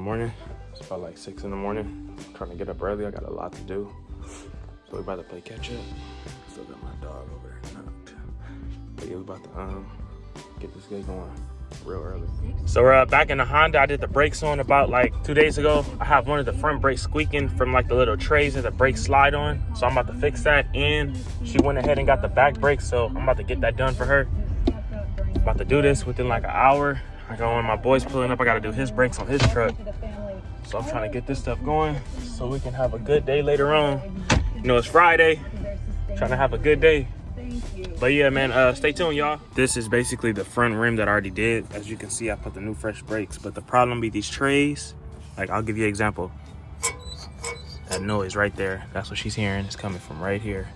morning. It's about like 6 in the morning. I'm trying to get up early. I got a lot to do. So we about to play catch up. Still got my dog over there knocked. But yeah, we about to get this guy going real early. So we're back in the Honda. I did the brakes on about like 2 days ago. I have one of the front brakes squeaking from like the little trays that the brakes slide on. So I'm about to fix that. And she went ahead and got the back brakes. So I'm about to get that done for her. About to do this within like an hour. I got one of my boys pulling up. I got to do his brakes on his truck. So I'm trying to get this stuff going so we can have a good day later on. You know, it's Friday. Trying to have a good day. But yeah, man, stay tuned, y'all. This is basically the front rim that I already did. As you can see, I put the new fresh brakes. But the problem with these trays, like I'll give you an example. That noise right there, that's what she's hearing. It's coming from right here.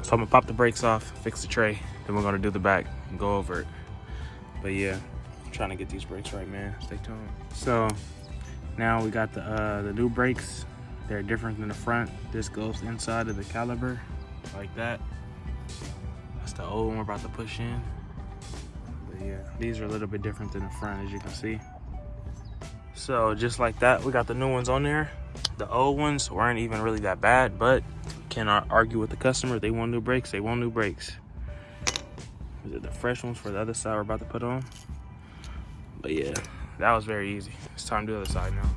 So I'm gonna pop the brakes off, fix the tray. Then we're gonna do the back and go over it. But yeah, I'm trying to get these brakes right, man. Stay tuned. So now we got the new brakes. They're different than the front. This goes inside of the caliper like that. That's the old one we're about to push in. But yeah, these are a little bit different than the front, as you can see. So just like that, we got the new ones on there. The old ones weren't even really that bad, but cannot argue with the customer. They want new brakes, they want new brakes. These are the fresh ones for the other side we're about to put on. But yeah, that was very easy. It's time to do the other side now.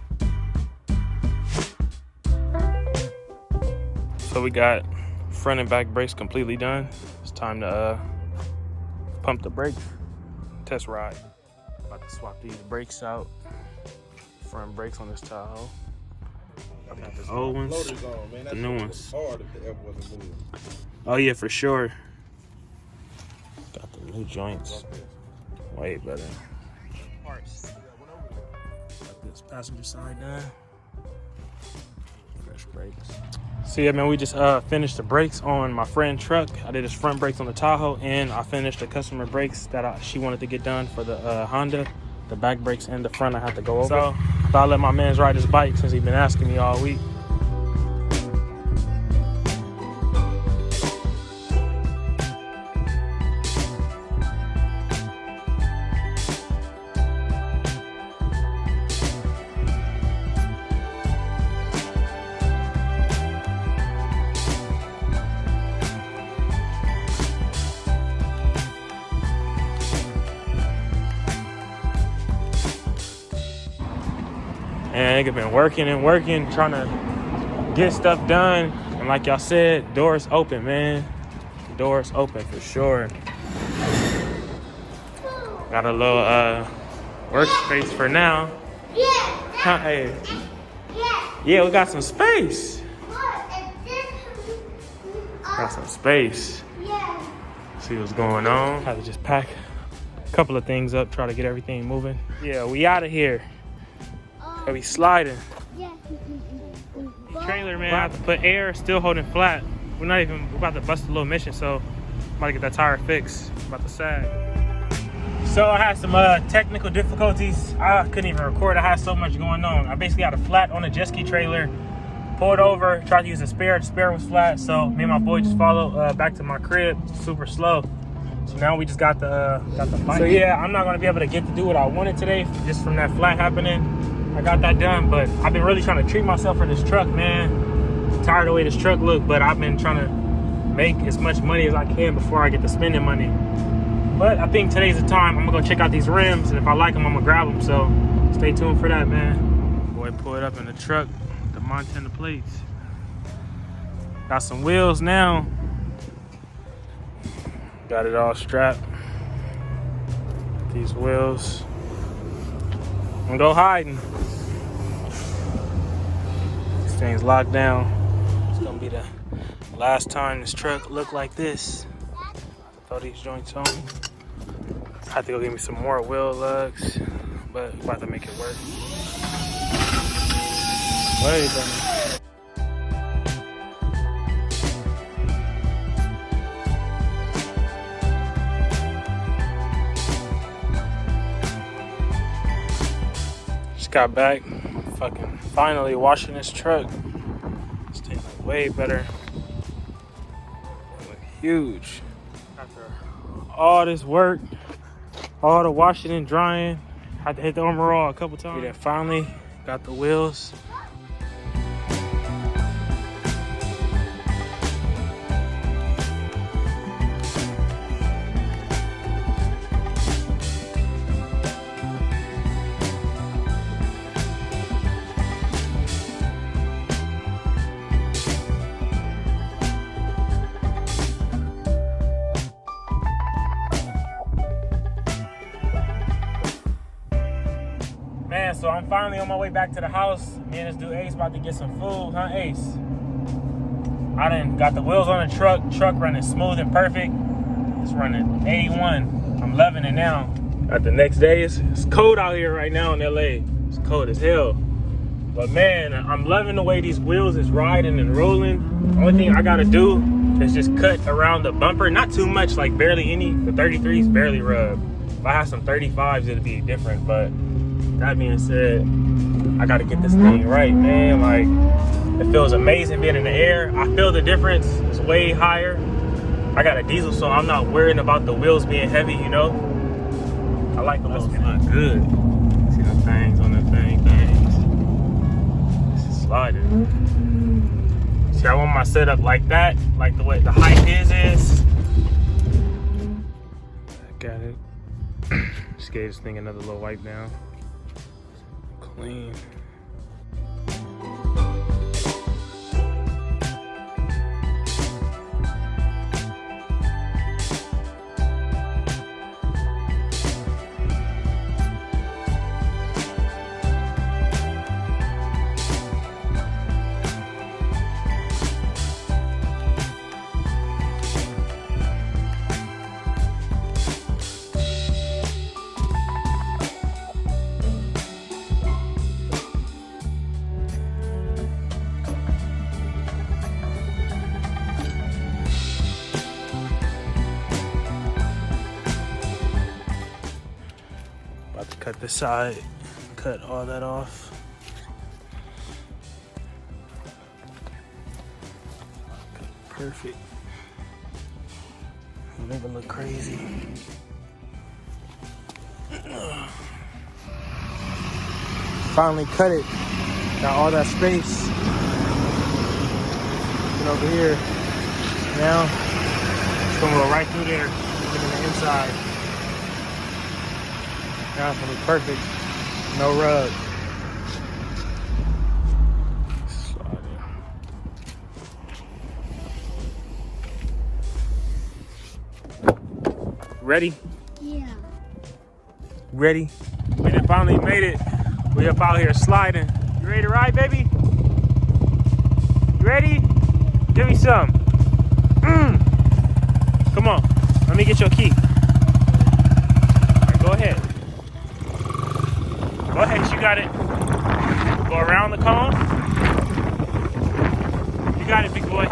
So we got front and back brakes completely done. It's time to pump the brakes, test ride. About to swap these brakes out. Front brakes on this Tahoe. I got the old ones, the new ones. Oh yeah, for sure. Got the new joints. Way better. Parts. Got this passenger side done. Fresh brakes. So yeah, man, we just finished the brakes on my friend's truck. I did his front brakes on the Tahoe, and I finished the customer brakes that she wanted to get done for the Honda. The back brakes and the front I had to go over. So I thought I'd let my man's ride his bike since he's been asking me all week. And nigga been working and working, trying to get stuff done. And like y'all said, doors open, man. Doors open for sure. Got a little workspace for now. Huh, hey. Yeah, we got some space. Got some space. See what's going on. Had to just pack a couple of things up, try to get everything moving. Yeah, we out of here. Are we sliding? Yeah. Trailer, man, I have to put air, still holding flat. We're about to bust a little mission, so I'm about to get that tire fixed. About to sag. So I had some technical difficulties. I couldn't even record. I had so much going on. I basically had a flat on a jet ski trailer. Pulled over, tried to use a spare. The spare was flat, so me and my boy just followed back to my crib, super slow. So now we just got the bike. So yeah, I'm not gonna be able to get to do what I wanted today, just from that flat happening. I got that done, but I've been really trying to treat myself for this truck, man. I'm tired of the way this truck look, but I've been trying to make as much money as I can before I get to spending money. But I think today's the time. I'm gonna go check out these rims, and if I like them, I'm gonna grab them. So stay tuned for that, man. Boy pulled up in the truck, the Montana plates. Got some wheels now. Got it all strapped. These wheels. I'm gonna go hiding. This thing's locked down. It's gonna be the last time this truck looked like this. Throw these joints on. I have to go get me some more wheel lugs, but I'm about to make it work. Wait a minute. Got back, fucking finally washing this truck. This thing look way better. It look huge. After all this work, all the washing and drying, Had to hit the armor all a couple times. We then finally got the wheels. Man, so I'm finally on my way back to the house. Me and this dude Ace about to get some food, huh, Ace? I done got the wheels on the truck running smooth and perfect. It's running 81. I'm loving it now. At the next day, it's cold out here right now in LA. It's cold as hell. But man, I'm loving the way these wheels is riding and rolling. The only thing I gotta do is just cut around the bumper. Not too much, like barely any. The 33s barely rub. If I had some 35s, it'd be different, but that being said, I gotta get this thing right, man. Like, it feels amazing being in the air. I feel the difference. It's way higher. I got a diesel, so I'm not worrying about the wheels being heavy, you know? I like the little slide. Good. See the things on the things. It's sliding. See, I want my setup like that, like the way the height is. I got it. Just gave this thing another little wipe down. Clean. Cut the side, cut all that off. Perfect. Don't even look crazy. Finally cut it. Got all that space. And over here. Now it's gonna go right through there, even in the inside. Now it's gonna be perfect. No rub. Slide in. Ready? Yeah. Ready? We done finally made it. We up out here sliding. You ready to ride, baby? You ready? Give me some. Come on. Let me get your key. All right, go ahead. Go ahead, you got it. Go around the cone. You got it, big boy.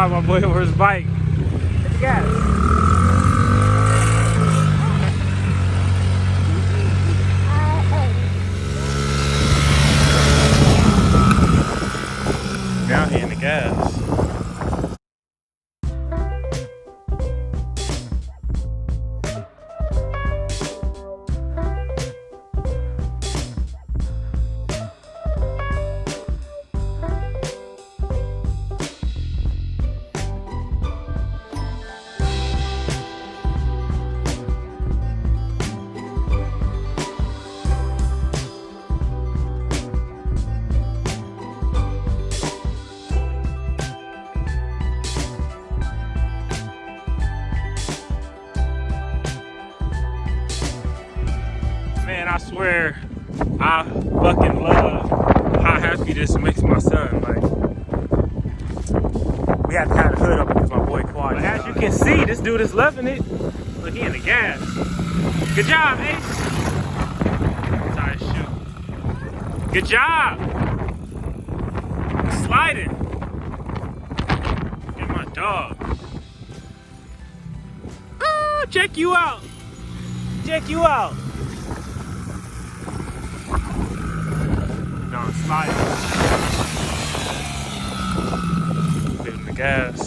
drive my boy over his bike. Hit the gas. Now he in the gas. Man, I swear, I fucking love how happy this makes my son. Like, we had to have the hood up because my boy quiet. But as you can see, this dude is loving it. Look, he in the gas. Good job, Ace. Tight shoe. Good job. Sliding. Get my dog. Oh, check you out. Check you out. No, it's sliding. Hitting the gas.